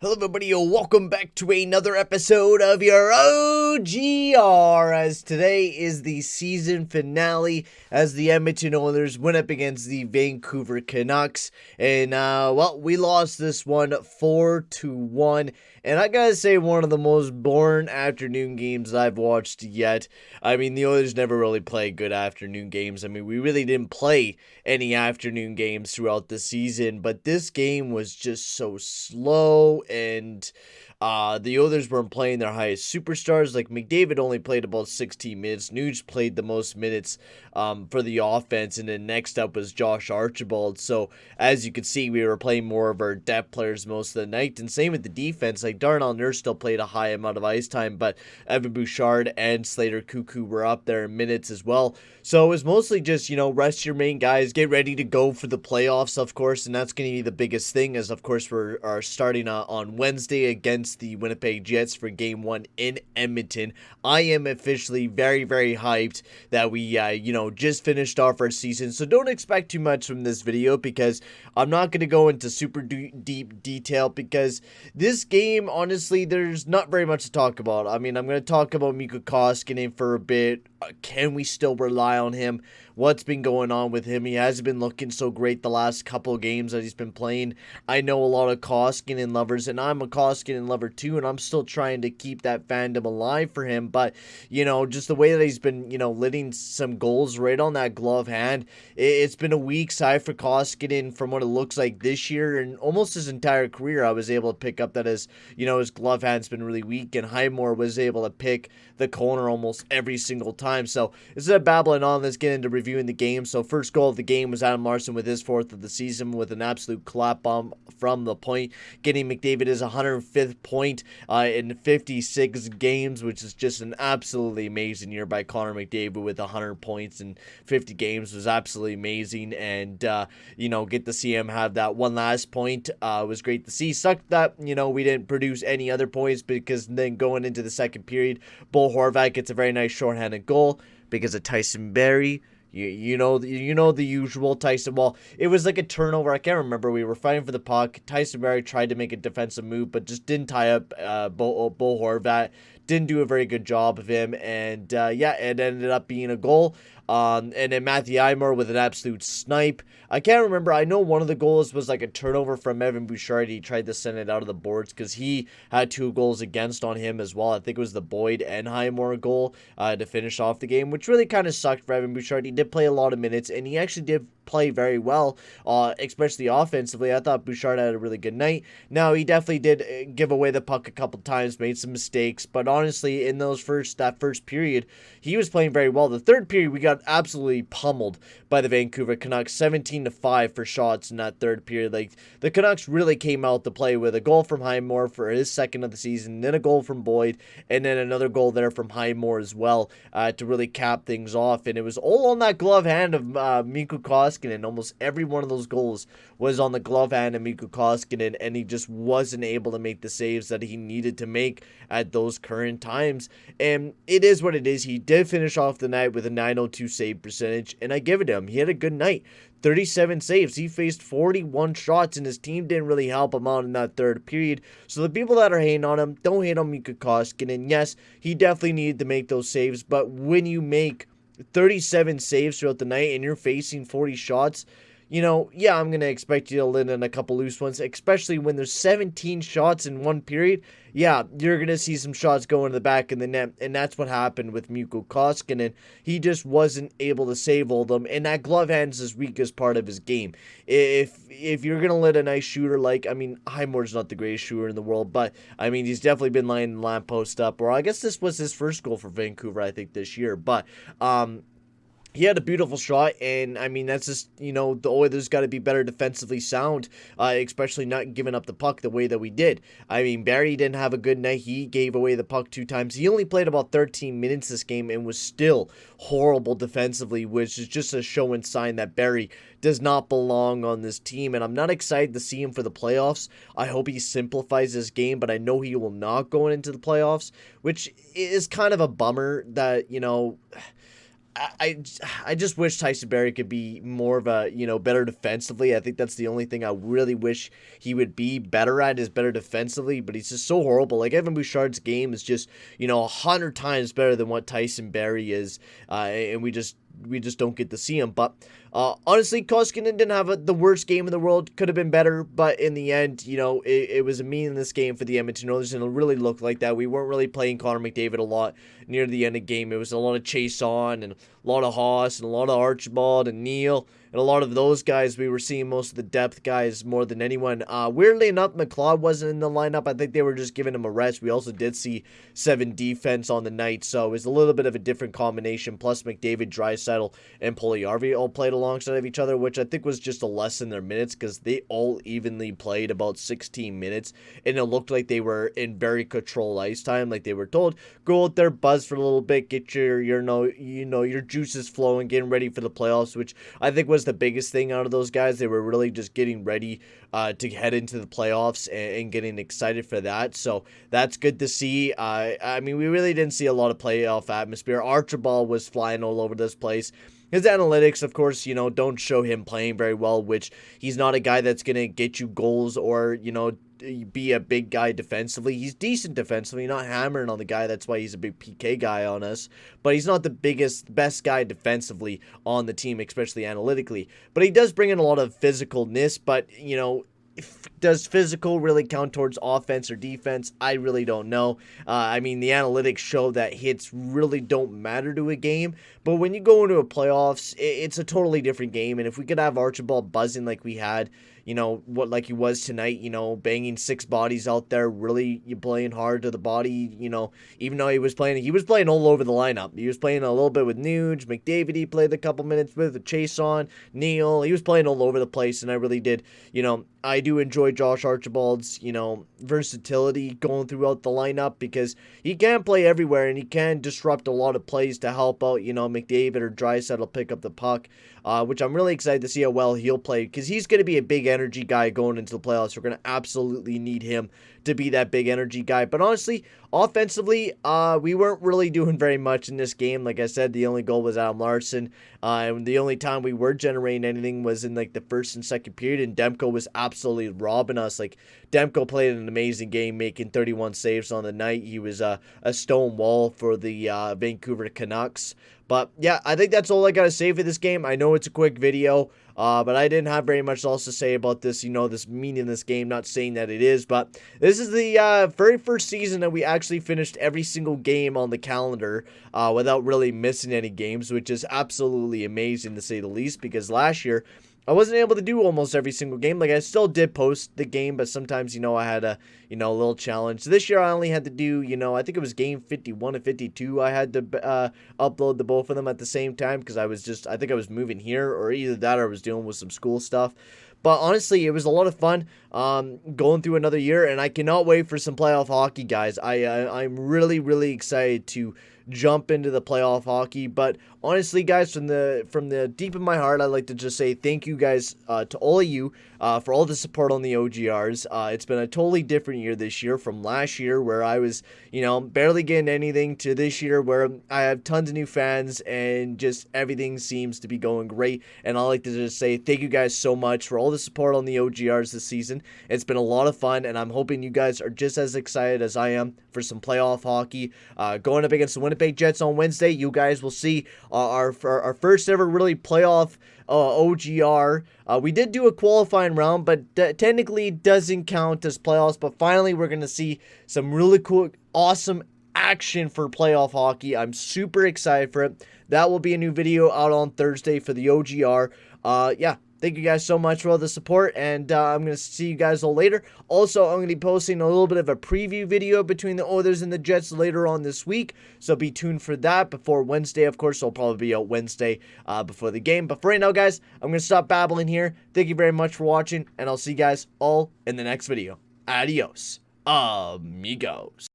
Hello everybody, welcome back to another episode of your OGR, as today is the season finale as the Edmonton Oilers went up against the Vancouver Canucks, and well, we lost this one 4-1, and I gotta say, one of the most boring afternoon games I've watched yet. I mean, the Oilers never really play good afternoon games. I mean, we really didn't play any afternoon games throughout the season, but this game was just so slow, and the Oilers weren't playing their highest superstars. Like, McDavid only played about 16 minutes. Nuge played the most minutes for the offense, and then next up was Josh Archibald. So, as you can see, we were playing more of our depth players most of the night, and same with the defense. Like, Darnell Nurse still played a high amount of ice time, but Evan Bouchard and Slater Cuckoo were up there in minutes as well. So, it was mostly just, rest your main guys, get ready to go for the playoffs, of course, and that's going to be the biggest thing, as, of course, we are starting on Wednesday against the Winnipeg Jets for Game 1 in Edmonton. I am officially very, very hyped that we, just finished off our season, so don't expect too much from this video, because I'm not going to go into super deep detail, because this game, honestly, there's not very much to talk about. I mean, I'm going to talk about Mikko Koskinen for a bit. Can we still rely on him? What's been going on with him? He hasn't been looking so great the last couple of games that he's been playing. I know a lot of Koskinen lovers, and I'm a Koskinen lover too, and I'm still trying to keep that fandom alive for him. But, just the way that he's been, letting some goals right on that glove hand, it's been a weak side for Koskinen from what it looks like this year, and almost his entire career I was able to pick up that his glove hand's been really weak, and Highmore was able to pick the corner almost every single time. So instead of babbling on, let's get into reviewing the game. So first goal of the game was Adam Larson with his fourth of the season with an absolute clap bomb from the point, getting McDavid his 105th point in 56 games, which is just an absolutely amazing year by Connor McDavid with 100 points in 50 games was absolutely amazing. And get to see him have that one last point was great to see. Sucked that we didn't produce any other points, because then going into the second period, Bo Horvat gets a very nice shorthanded goal because of Tyson Barrie. You know the usual Tyson. Well, it was like a turnover. I can't remember. We were fighting for the puck. Tyson Barrie tried to make a defensive move, but just didn't tie up Bo Horvat. Didn't do a very good job of him, and it ended up being a goal. And then Matthew Eymore with an absolute snipe. I can't remember. I know one of the goals was like a turnover from Evan Bouchard. He tried to send it out of the boards because he had 2 goals against on him as well. I think it was the Boyd and Highmore goal to finish off the game, which really kind of sucked for Evan Bouchard. He did play a lot of minutes, and he actually did play very well, especially offensively. I thought Bouchard had a really good night. Now, he definitely did give away the puck a couple times, made some mistakes, but honestly, in that first period, he was playing very well. The third period, we got absolutely pummeled by the Vancouver Canucks, 17-5 for shots in that third period. Like, the Canucks really came out to play with a goal from Highmore for his second of the season, then a goal from Boyd, and then another goal there from Highmore as well to really cap things off. And it was all on that glove hand of Mikko Koskinen. Almost every one of those goals was on the glove hand of Mikko Koskinen, and he just wasn't able to make the saves that he needed to make at those current times. And it is what it is. He did finish off the night with a .902 save percentage, and I give it to him. He had a good night. 37 saves. He faced 41 shots, and his team didn't really help him out in that third period. So the people that are hating on him, don't hate on Mikko Koskinen. Yes, he definitely needed to make those saves, but when you make 37 saves throughout the night and you're facing 40 shots, I'm going to expect you to let in a couple loose ones, especially when there's 17 shots in one period. Yeah, you're going to see some shots go into the back of the net, and that's what happened with Mikko Koskinen. He just wasn't able to save all of them, and that glove hand's his weakest part of his game. If you're going to let a nice shooter Highmore's not the greatest shooter in the world, but, he's definitely been lining the lamppost up, or I guess this was his first goal for Vancouver, I think, this year, but, he had a beautiful shot, and that's just, the Oilers got to be better defensively sound, especially not giving up the puck the way that we did. Barrie didn't have a good night. He gave away the puck 2 times. He only played about 13 minutes this game and was still horrible defensively, which is just a show and sign that Barrie does not belong on this team, and I'm not excited to see him for the playoffs. I hope he simplifies his game, but I know he will not going into the playoffs, which is kind of a bummer that, I just wish Tyson Barrie could be more of a, better defensively. I think that's the only thing I really wish he would be better at, is better defensively, but he's just so horrible. Like, Evan Bouchard's game is just, 100 times better than what Tyson Barrie is, and we just don't get to see him. But honestly, Koskinen didn't have the worst game in the world. Could have been better, but in the end, it was a meaningless game for the Edmonton Oilers, and it really looked like that. We weren't really playing Connor McDavid a lot near the end of the game. It was a lot of Chase on, and a lot of Haas, and a lot of Archibald and Neal, and a lot of those guys. We were seeing most of the depth guys more than anyone. Weirdly enough, McLeod wasn't in the lineup. I think they were just giving him a rest. We also did see 7 defense on the night, so it was a little bit of a different combination. Plus, McDavid, Draisaitl, and Puljujärvi all played alongside of each other, which I think was just a lesson in their minutes, because they all evenly played about 16 minutes, and it looked like they were in very controlled ice time. Like they were told, go out there, buzz for a little bit, get your juices flowing, getting ready for the playoffs, which I think was the biggest thing out of those guys. They were really just getting ready to head into the playoffs and getting excited for that. So that's good to see. I mean, we really didn't see a lot of playoff atmosphere. Archibald was flying all over this place. His analytics, of course, don't show him playing very well, which he's not a guy that's going to get you goals or, be a big guy defensively. He's decent defensively, not hammering on the guy. That's why he's a big PK guy on us. But he's not the best guy defensively on the team, especially analytically. But he does bring in a lot of physicalness, but, does physical really count towards offense or defense? I really don't know. I mean, the analytics show that hits really don't matter to a game, but when you go into a playoffs, it's a totally different game. And if we could have Archibald buzzing like we had, like he was tonight, banging 6 bodies out there, really playing hard to the body, even though he was playing all over the lineup. He was playing a little bit with Nuge, McDavid, he played a couple minutes with Chase on, Neal, he was playing all over the place, and I really did, I do enjoy Josh Archibald's, versatility going throughout the lineup, because he can play everywhere, and he can disrupt a lot of plays to help out, McDavid or Draisaitl pick up the puck, which I'm really excited to see how well he'll play, because he's going to be a big energy guy going into the playoffs. We're going to absolutely need him to be that big energy guy. But honestly, offensively, we weren't really doing very much in this game. Like I said, the only goal was Adam Larson, and the only time we were generating anything was in like the first and second period, and Demko was absolutely robbing us. Like, Demko played an amazing game, making 31 saves on the night. He was a stone wall for the Vancouver Canucks. But yeah, I think that's all I got to say for this game. I know it's a quick video, but I didn't have very much else to say about this, this meaningless game. Not saying that it is, but this is the very first season that we actually finished every single game on the calendar without really missing any games, which is absolutely amazing to say the least, because last year I wasn't able to do almost every single game. Like, I still did post the game, but sometimes, I had a, a little challenge. This year I only had to do, I think it was game 51 and 52. I had to upload the both of them at the same time, because I think I was moving here, or either that or I was dealing with some school stuff. But honestly, it was a lot of fun going through another year, and I cannot wait for some playoff hockey, guys. I'm really, really excited to jump into the playoff hockey. But honestly, guys, from the deep of my heart, I'd like to just say thank you guys to all of you for all the support on the OGRs. It's been a totally different year this year from last year, where I was, barely getting anything, to this year where I have tons of new fans, and just everything seems to be going great. And I'd like to just say thank you guys so much for all the support on the OGRs this season. It's been a lot of fun, and I'm hoping you guys are just as excited as I am for some playoff hockey. Going up against the Winnipeg Jets on Wednesday, you guys will see our first ever really playoff OGR. We did do a qualifying round, but technically it doesn't count as playoffs. But finally, we're going to see some really cool, awesome action for playoff hockey. I'm super excited for it. That will be a new video out on Thursday for the OGR. Yeah. Thank you guys so much for all the support, and I'm going to see you guys all later. Also, I'm going to be posting a little bit of a preview video between the Oilers and the Jets later on this week, so be tuned for that before Wednesday. Of course, I'll probably be out Wednesday before the game. But for right now, guys, I'm going to stop babbling here. Thank you very much for watching, and I'll see you guys all in the next video. Adios, amigos.